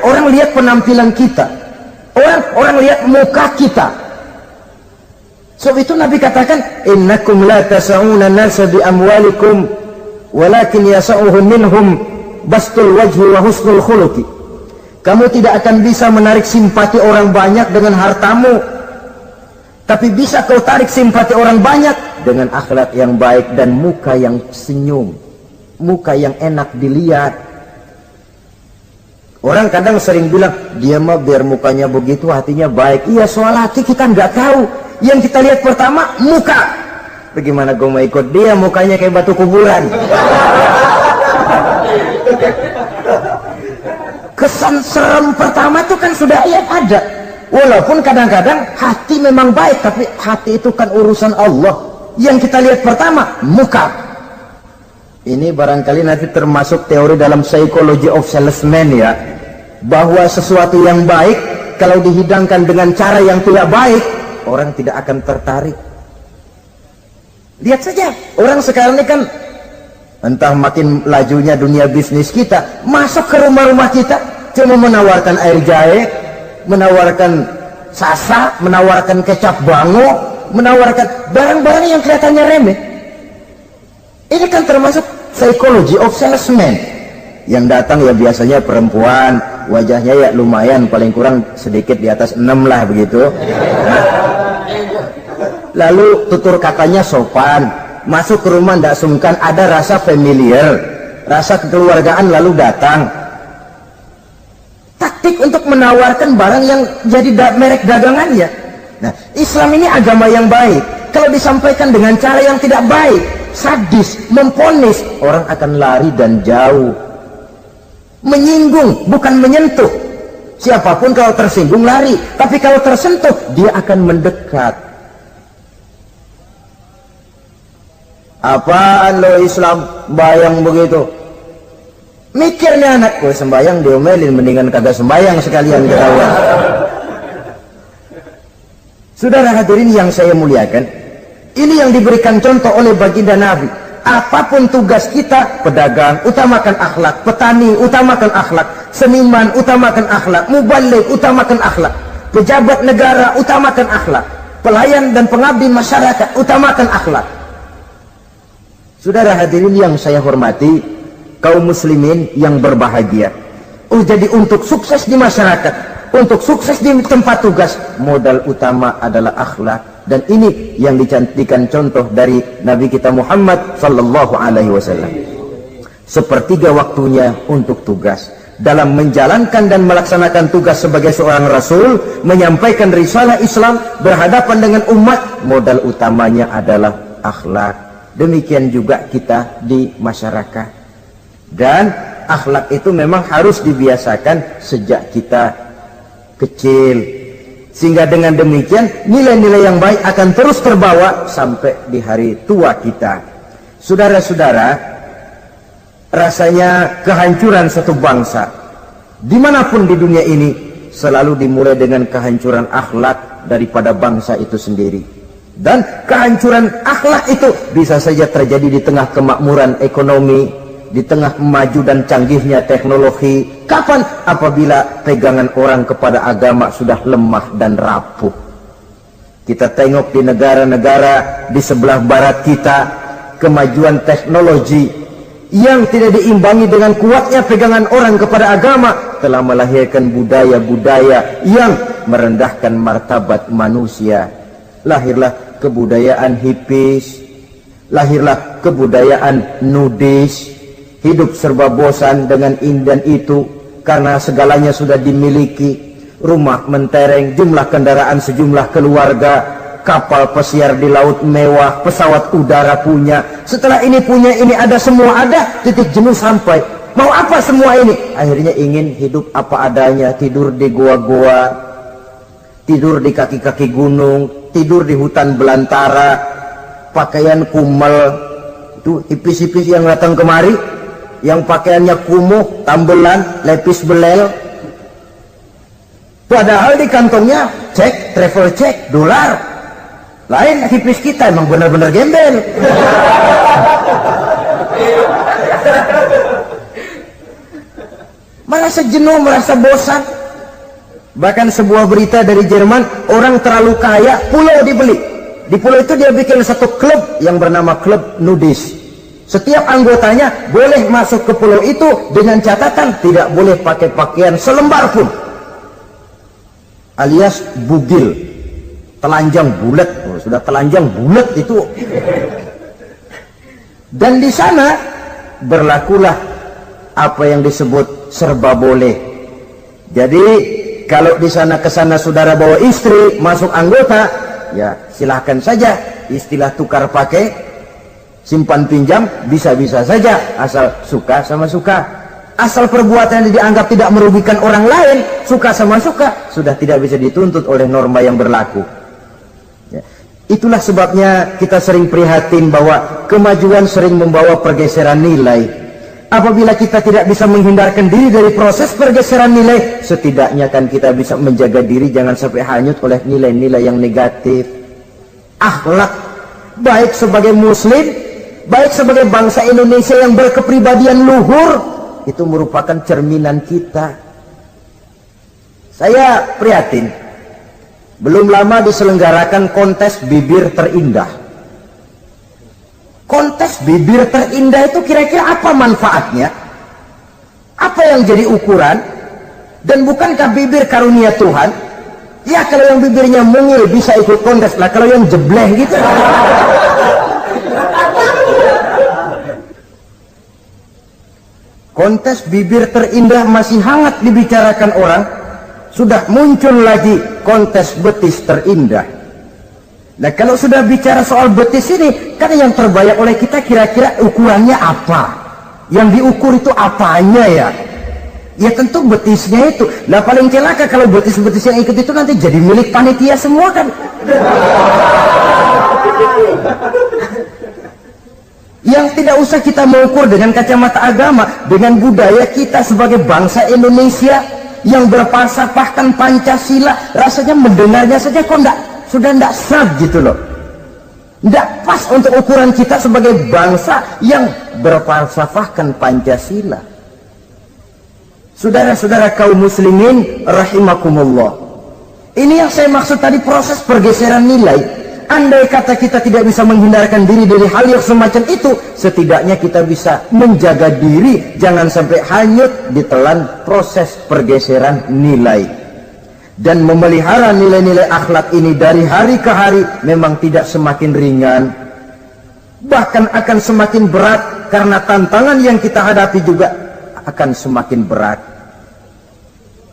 Orang lihat penampilan kita, orang lihat muka kita. Sebab itu Nabi katakan, innakum la tasa'una nasa bi amwalikum walakin yasa'uhum minhum bastul wajhi wa husnul khuluqi. Kamu tidak akan bisa menarik simpati orang banyak dengan hartamu, tapi bisa kau tarik simpati orang banyak dengan akhlak yang baik dan muka yang senyum, muka yang enak dilihat. Orang kadang sering bilang, dia mah biar mukanya begitu hatinya baik. Iya, soal hati kita nggak tahu. Yang kita lihat pertama muka. Bagaimana gue mau ikut dia, mukanya kayak batu kuburan. Kesan serem pertama itu kan sudah ada. Walaupun kadang-kadang hati memang baik, tapi hati itu kan urusan Allah. Yang kita lihat pertama muka. Ini barangkali nanti termasuk teori dalam psychology of salesman ya, bahwa sesuatu yang baik kalau dihidangkan dengan cara yang tidak baik, orang tidak akan tertarik. Lihat saja orang sekarang ini kan, entah makin lajunya dunia bisnis kita, masuk ke rumah-rumah kita cuma menawarkan air jahe, menawarkan sasa, menawarkan kecap bango, menawarkan barang-barang yang kelihatannya remeh. Ini kan termasuk psychology of salesman. Yang datang ya biasanya perempuan, wajahnya ya lumayan, paling kurang sedikit di atas 6 lah begitu. Lalu tutur katanya sopan, masuk ke rumah tidak sungkan, ada rasa familiar, rasa kekeluargaan, lalu datang. Taktik untuk menawarkan barang yang jadi merek dagangannya. Nah, Islam ini agama yang baik. Kalau disampaikan dengan cara yang tidak baik, sadis, memponis, orang akan lari dan jauh. Menyinggung, bukan menyentuh. Siapapun kalau tersinggung lari, tapi kalau tersentuh dia akan mendekat. Apaan lo Islam bayang begitu? Mikirnya anak, gue sembayang diomelin, mendingan kagak sembayang sekalian ketahuan. Saudara hadirin yang saya muliakan, ini yang diberikan contoh oleh baginda Nabi. Apapun tugas kita, pedagang utamakan akhlak, petani utamakan akhlak, seniman utamakan akhlak, mubaligh utamakan akhlak, pejabat negara utamakan akhlak, pelayan dan pengabdi masyarakat utamakan akhlak. Saudara hadirin yang saya hormati, kaum muslimin yang berbahagia. Jadi untuk sukses di masyarakat, untuk sukses di tempat tugas, modal utama adalah akhlak. Dan ini yang dicantikan contoh dari Nabi kita Muhammad sallallahu alaihi wasallam. Sepertiga waktunya untuk tugas. Dalam menjalankan dan melaksanakan tugas sebagai seorang rasul, menyampaikan risalah Islam, berhadapan dengan umat, modal utamanya adalah akhlak. Demikian juga kita di masyarakat. Dan akhlak itu memang harus dibiasakan sejak kita kecil, sehingga dengan demikian nilai-nilai yang baik akan terus terbawa sampai di hari tua kita. Saudara-saudara, rasanya kehancuran satu bangsa dimanapun di dunia ini selalu dimulai dengan kehancuran akhlak daripada bangsa itu sendiri. Dan kehancuran akhlak itu bisa saja terjadi di tengah kemakmuran ekonomi, di tengah maju dan canggihnya teknologi. Kapan? Apabila pegangan orang kepada agama sudah lemah dan rapuh. Kita tengok di negara-negara di sebelah barat kita, kemajuan teknologi yang tidak diimbangi dengan kuatnya pegangan orang kepada agama telah melahirkan budaya-budaya yang merendahkan martabat manusia. Lahirlah kebudayaan hippies, lahirlah kebudayaan nudis, hidup serba bosan dengan ini dan itu karena segalanya sudah dimiliki, rumah mentereng, jumlah kendaraan sejumlah keluarga, kapal pesiar di laut mewah, pesawat udara punya, setelah ini punya, ini ada, semua ada, titik jenuh sampai. Mau apa semua ini? Akhirnya ingin hidup apa adanya, tidur di goa-goa, tidur di kaki-kaki gunung, tidur di hutan belantara, pakaian kumel. Itu hipis-hipis yang datang kemari, yang pakaiannya kumuh, tambelan, lepis belel, padahal di kantongnya cek, travel cek, dolar. Lain hipis kita, emang benar-benar gembel. Merasa jenuh, merasa bosan. Bahkan sebuah berita dari Jerman, orang terlalu kaya, pulau dibeli. Di pulau itu dia bikin satu klub yang bernama klub nudis. Setiap anggotanya boleh masuk ke pulau itu dengan catatan tidak boleh pakai pakaian selembar pun, alias bugil, telanjang bulat. Sudah telanjang bulat itu. Dan di sana berlakulah apa yang disebut serba boleh. Jadi kalau di sana ke sana saudara bawa istri masuk anggota, ya silahkan saja. Istilah tukar pakai, simpan pinjam, bisa-bisa saja, asal suka sama suka. Asal perbuatan yang dianggap tidak merugikan orang lain, suka sama suka, sudah tidak bisa dituntut oleh norma yang berlaku. Ya. Itulah sebabnya kita sering prihatin bahwa kemajuan sering membawa pergeseran nilai. Apabila kita tidak bisa menghindarkan diri dari proses pergeseran nilai, setidaknya kan kita bisa menjaga diri jangan sampai hanyut oleh nilai-nilai yang negatif. Akhlak, baik sebagai muslim, baik sebagai bangsa Indonesia yang berkepribadian luhur, itu merupakan cerminan kita. Saya prihatin, belum lama diselenggarakan kontes bibir terindah. Kontes bibir terindah itu kira-kira apa manfaatnya? Apa yang jadi ukuran? Dan bukankah bibir karunia Tuhan? Ya kalau yang bibirnya mungil bisa ikut kontes lah, kalau yang jebleh gitu. Kontes bibir terindah masih hangat dibicarakan orang. Sudah muncul lagi kontes betis terindah. Nah kalau sudah bicara soal betis ini, kan yang terbayang oleh kita kira-kira ukurannya apa? Yang diukur itu apanya ya? Ya tentu betisnya itu. Nah paling celaka kalau betis-betis yang ikut itu nanti jadi milik panitia semua kan. Yang tidak usah kita mengukur dengan kacamata agama, dengan budaya kita sebagai bangsa Indonesia yang berfalsafahkan Pancasila, rasanya mendengarnya saja kok sudah tidak sah gitu loh. Tidak pas untuk ukuran kita sebagai bangsa yang berfalsafahkan Pancasila. Saudara-saudara kaum muslimin rahimakumullah, ini yang saya maksud tadi, proses pergeseran nilai. Andai kata kita tidak bisa menghindarkan diri dari hal yang semacam itu, setidaknya kita bisa menjaga diri jangan sampai hanyut ditelan proses pergeseran nilai. Dan memelihara nilai-nilai akhlak ini dari hari ke hari memang tidak semakin ringan, bahkan akan semakin berat, karena tantangan yang kita hadapi juga akan semakin berat.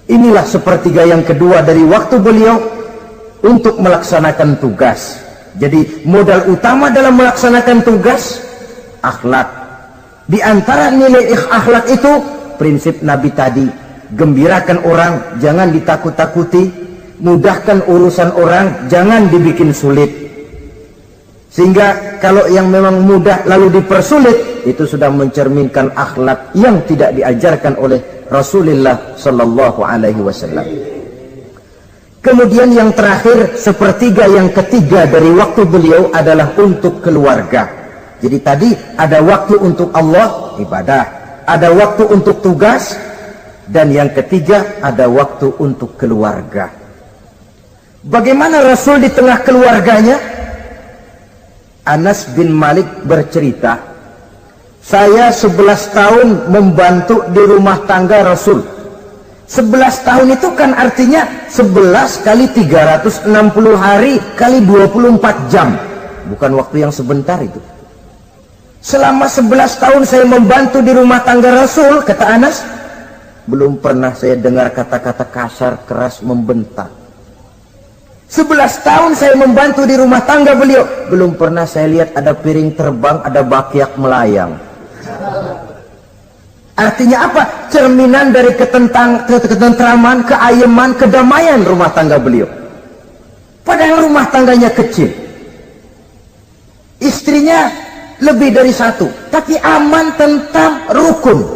Inilah sepertiga yang kedua dari waktu beliau untuk melaksanakan tugas. Jadi modal utama dalam melaksanakan tugas akhlak. Di antara nilai akhlak itu prinsip Nabi tadi, gembirakan orang, jangan ditakut-takuti, mudahkan urusan orang, jangan dibikin sulit. Sehingga kalau yang memang mudah lalu dipersulit, itu sudah mencerminkan akhlak yang tidak diajarkan oleh Rasulullah sallallahu alaihi wasallam. Kemudian yang terakhir, sepertiga yang ketiga dari waktu beliau adalah untuk keluarga. Jadi tadi ada waktu untuk Allah, ibadah, ada waktu untuk tugas, dan yang ketiga ada waktu untuk keluarga. Bagaimana Rasul di tengah keluarganya? Anas bin Malik bercerita, saya 11 tahun membantu di rumah tangga Rasul. 11 tahun itu kan artinya 11 kali 360 hari kali 24 jam. Bukan waktu yang sebentar itu. Selama 11 tahun saya membantu di rumah tangga Rasul, kata Anas, belum pernah saya dengar kata-kata kasar, keras, membentak. 11 tahun saya membantu di rumah tangga beliau, belum pernah saya lihat ada piring terbang, ada bakyak melayang. Artinya apa? Cerminan dari ketentraman, keayeman, kedamaian rumah tangga beliau. Padahal rumah tangganya kecil, istrinya lebih dari satu, tapi aman, tentram, rukun.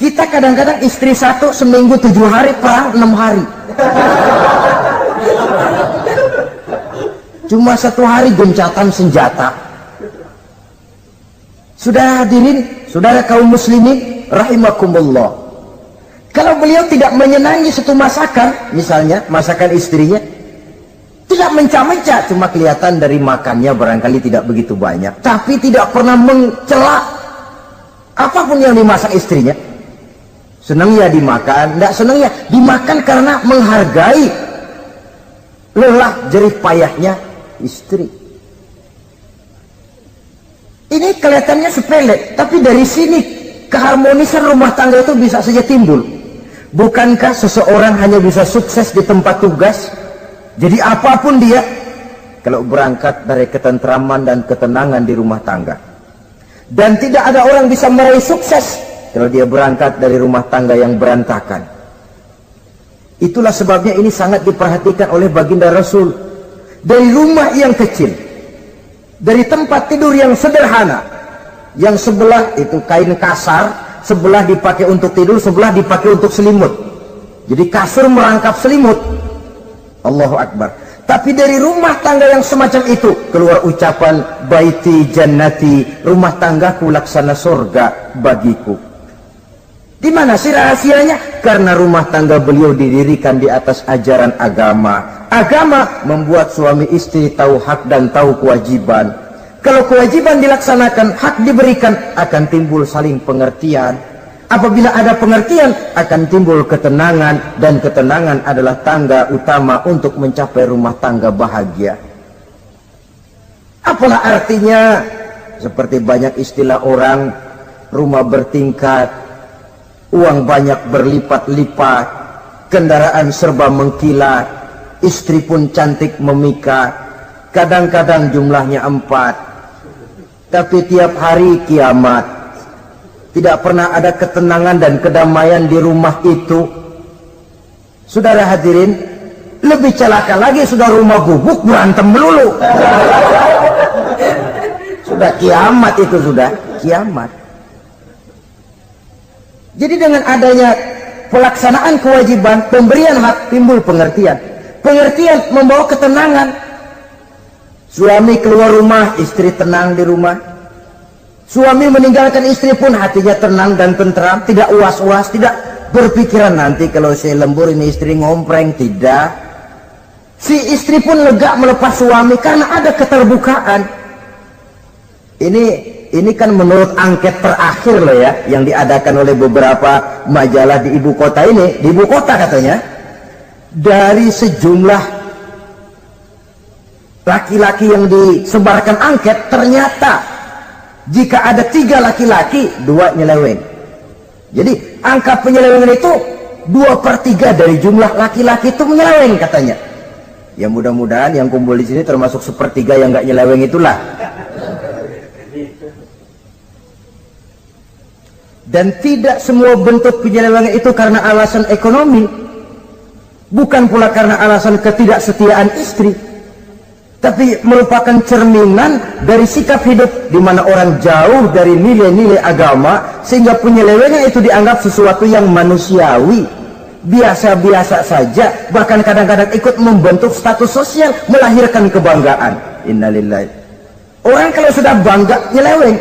Kita kadang-kadang istri satu seminggu 7 hari, perang 6 hari. Cuma 1 hari gencatan senjata. Sudah hadirin, saudara kaum muslimin rahimakumullah, kalau beliau tidak menyenangi satu masakan, misalnya masakan istrinya, Tidak mencah-mencah, cuma kelihatan dari makannya barangkali tidak begitu banyak, tapi tidak pernah mencela apapun yang dimasak istrinya. Senang ya dimakan, tidak senang ya dimakan karena menghargai lelah jerih payahnya istri. Ini kelihatannya sepele, tapi dari sini keharmonisan rumah tangga itu bisa saja timbul. Bukankah seseorang hanya bisa sukses di tempat tugas? Jadi apapun dia, kalau berangkat dari ketentraman dan ketenangan di rumah tangga. Dan tidak ada orang bisa meraih sukses kalau dia berangkat dari rumah tangga yang berantakan. Itulah sebabnya ini sangat diperhatikan oleh baginda Rasul. Dari rumah yang kecil, dari tempat tidur yang sederhana, yang sebelah itu kain kasar, sebelah dipakai untuk tidur, sebelah dipakai untuk selimut. Jadi kasur merangkap selimut. Allahu Akbar. Tapi dari rumah tangga yang semacam itu keluar ucapan baiti jannati, rumah tanggaku laksana surga bagiku. Di mana sih rahasianya? Karena rumah tangga beliau didirikan di atas ajaran agama. Agama membuat suami istri tahu hak dan tahu kewajiban. Kalau kewajiban dilaksanakan, hak diberikan, akan timbul saling pengertian. Apabila ada pengertian, akan timbul ketenangan, dan ketenangan adalah tangga utama untuk mencapai rumah tangga bahagia. Apalah artinya? Seperti banyak istilah orang, rumah bertingkat, uang banyak berlipat-lipat, kendaraan serba mengkilat, istri pun cantik memikat, kadang-kadang jumlahnya 4, tapi tiap hari kiamat. Tidak pernah ada ketenangan dan kedamaian di rumah itu. Saudara hadirin, lebih celaka lagi sudah rumah gubuk berantem melulu. Sudah kiamat itu, sudah kiamat. Jadi dengan adanya pelaksanaan kewajiban, pemberian hak, timbul pengertian. Pengertian membawa ketenangan. Suami keluar rumah, istri tenang di rumah. Suami meninggalkan istri pun hatinya tenang dan tentram, tidak was-was, tidak berpikiran nanti kalau saya lembur ini istri ngompreng, tidak. Si istri pun lega melepas suami karena ada keterbukaan. Ini kan menurut angket terakhir loh ya, yang diadakan oleh beberapa majalah di ibu kota ini, di ibu kota katanya, dari sejumlah laki-laki yang disebarkan angket, ternyata jika ada 3 laki-laki, 2 nyeleweng. Jadi angka penyelewengan itu 2/3 dari jumlah laki-laki itu menyeleweng katanya. Ya mudah-mudahan yang kumpul di sini termasuk 1/3 yang nggak nyeleweng itulah. Dan tidak semua bentuk penyelewengan itu karena alasan ekonomi, bukan pula karena alasan ketidaksetiaan istri, tapi merupakan cerminan dari sikap hidup di mana orang jauh dari nilai-nilai agama, sehingga penyelewengan itu dianggap sesuatu yang manusiawi, biasa-biasa saja, bahkan kadang-kadang ikut membentuk status sosial, melahirkan kebanggaan. Innalillahi. Orang kalau sudah bangga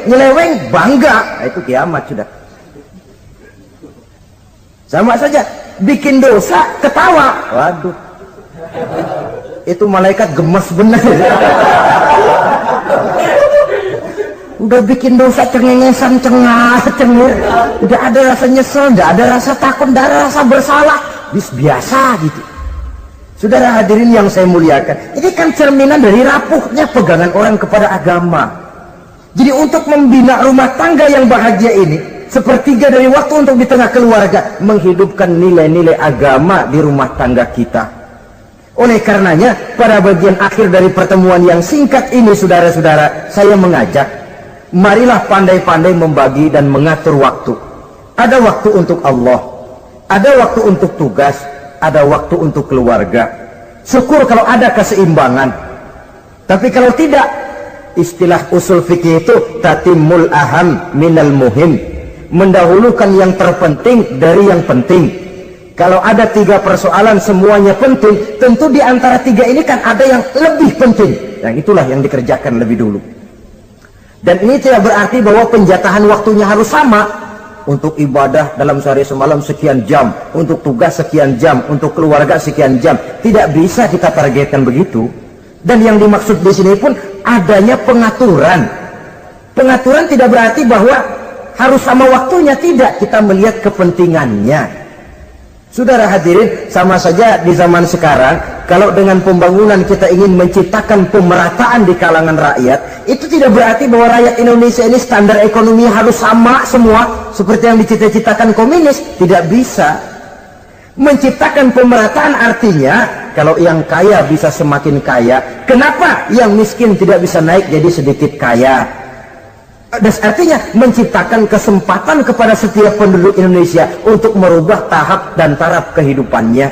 nyeleweng bangga, nah, itu kiamat sudah. Sama saja bikin dosa ketawa, waduh, itu malaikat gemes benar. Udah bikin dosa cengengesan, cengir, udah ada rasa nyesel, udah ada rasa takut, udah ada rasa bersalah, biasa gitu. Saudara hadirin yang saya muliakan, ini kan cerminan dari rapuhnya pegangan orang kepada agama. Jadi untuk membina rumah tangga yang bahagia ini, 1/3 dari waktu untuk di tengah keluarga, menghidupkan nilai-nilai agama di rumah tangga kita. Oleh karenanya, pada bagian akhir dari pertemuan yang singkat ini, saudara-saudara, saya mengajak, marilah pandai-pandai membagi dan mengatur waktu. Ada waktu untuk Allah, ada waktu untuk tugas, ada waktu untuk keluarga. Syukur kalau ada keseimbangan. Tapi kalau tidak, istilah usul fikih itu tatimul aham minal muhim, mendahulukan yang terpenting dari yang penting. Kalau ada 3 persoalan semuanya penting, tentu di antara 3 ini kan ada yang lebih penting, yang itulah yang dikerjakan lebih dulu. Dan ini tidak berarti bahwa penjatahan waktunya harus sama. untuk ibadah dalam sehari semalam sekian jam, untuk tugas sekian jam, untuk keluarga sekian jam. Tidak bisa kita targetkan begitu. Dan yang dimaksud di sini pun adanya pengaturan. Pengaturan tidak berarti bahwa harus sama waktunya, tidak. Kita melihat kepentingannya. Saudara hadirin, sama saja di zaman sekarang, kalau dengan pembangunan kita ingin menciptakan pemerataan di kalangan rakyat, itu tidak berarti bahwa rakyat Indonesia ini standar ekonomi harus sama semua, seperti yang dicita-citakan komunis. Tidak bisa. Menciptakan pemerataan artinya, kalau yang kaya bisa semakin kaya, kenapa yang miskin tidak bisa naik jadi sedikit kaya? Dan artinya menciptakan kesempatan kepada setiap penduduk Indonesia untuk merubah tahap dan taraf kehidupannya.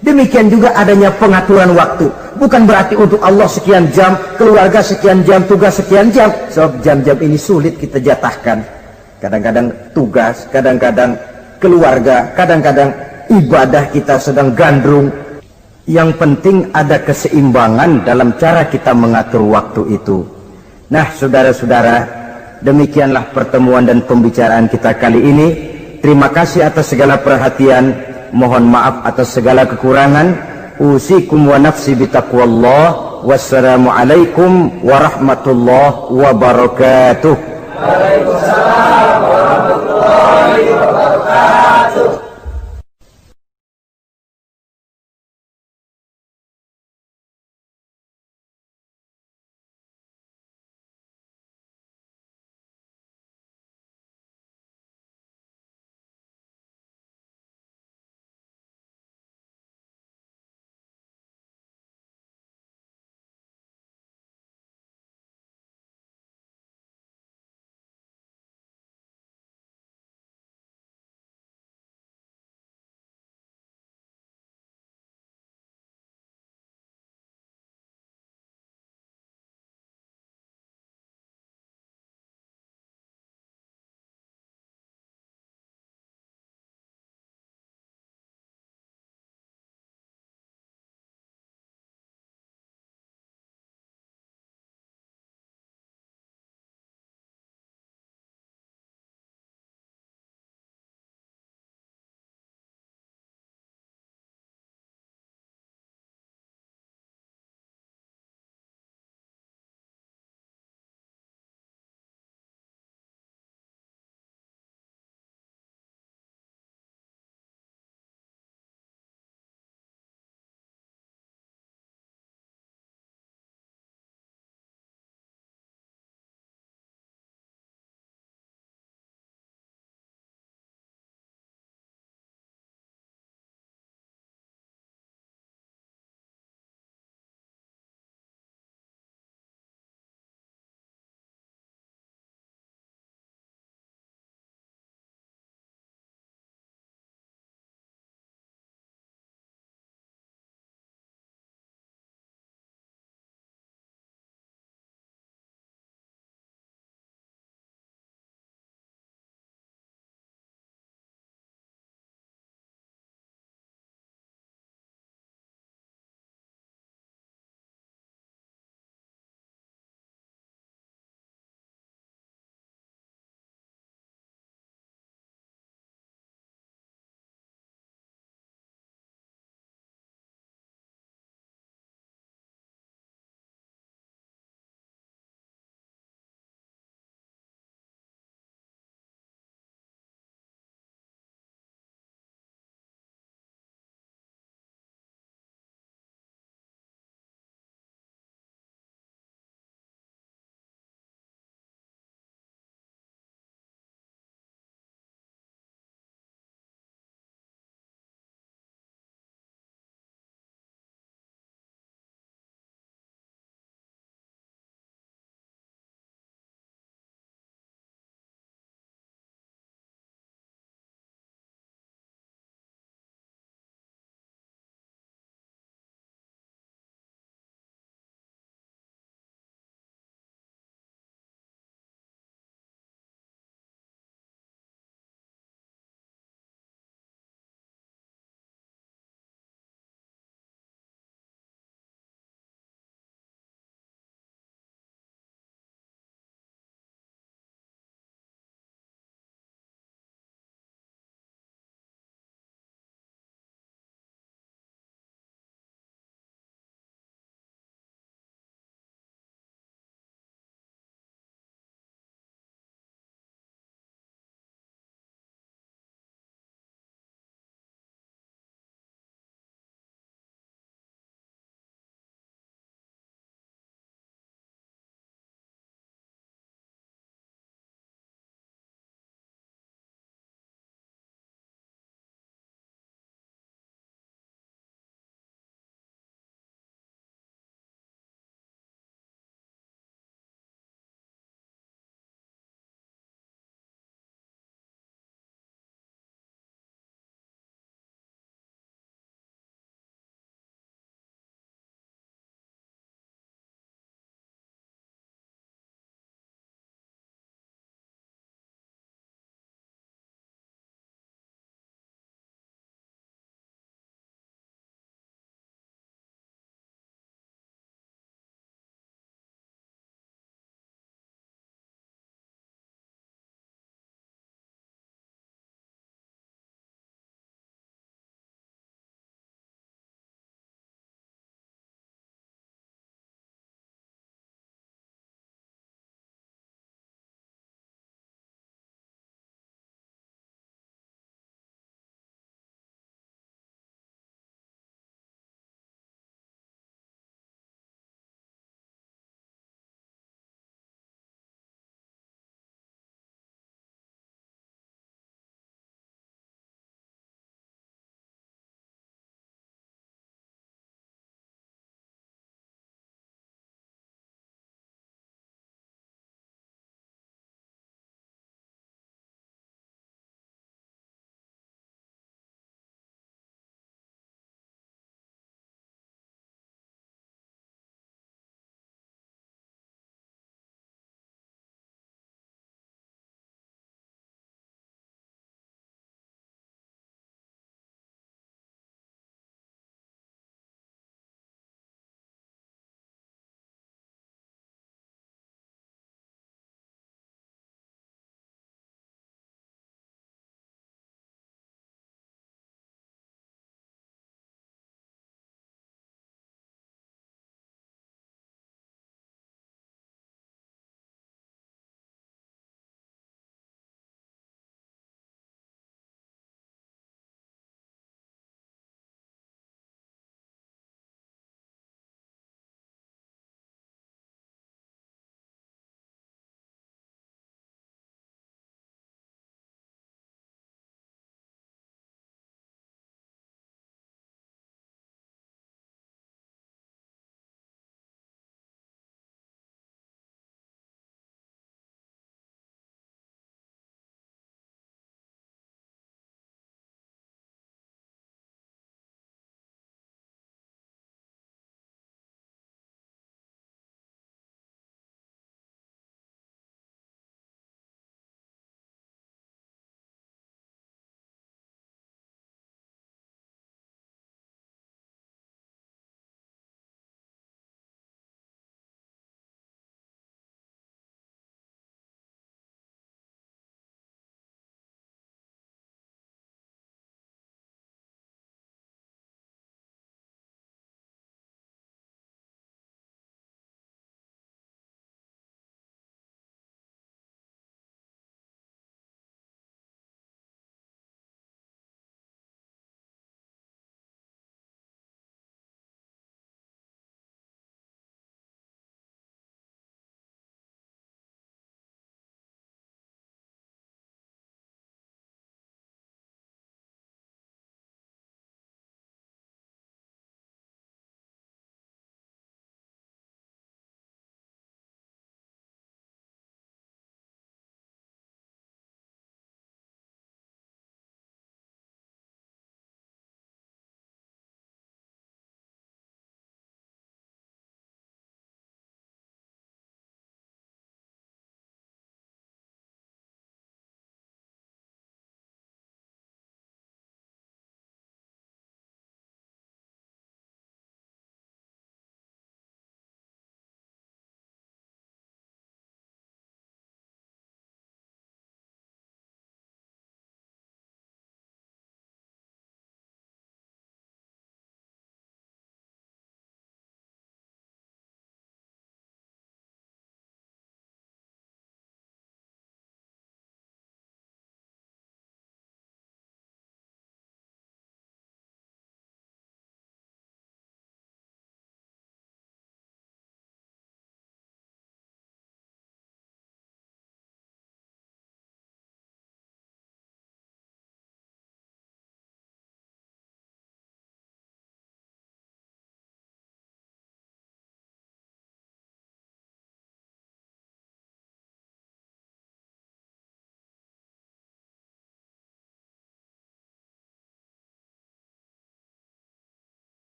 Demikian juga adanya pengaturan waktu. Bukan berarti untuk Allah sekian jam, keluarga sekian jam, tugas sekian jam. Sebab jam-jam ini sulit kita jatahkan. Kadang-kadang tugas, kadang-kadang keluarga, kadang-kadang ibadah kita sedang gandrung. Yang penting ada keseimbangan dalam cara kita mengatur waktu itu. Nah, saudara-saudara, demikianlah pertemuan dan pembicaraan kita kali ini. Terima kasih atas segala perhatian. Mohon maaf atas segala kekurangan. Usikum wa nafsi bitaqwallah. Wassalamualaikum warahmatullahi wabarakatuh. Waalaikumsalam warahmatullahi wabarakatuh.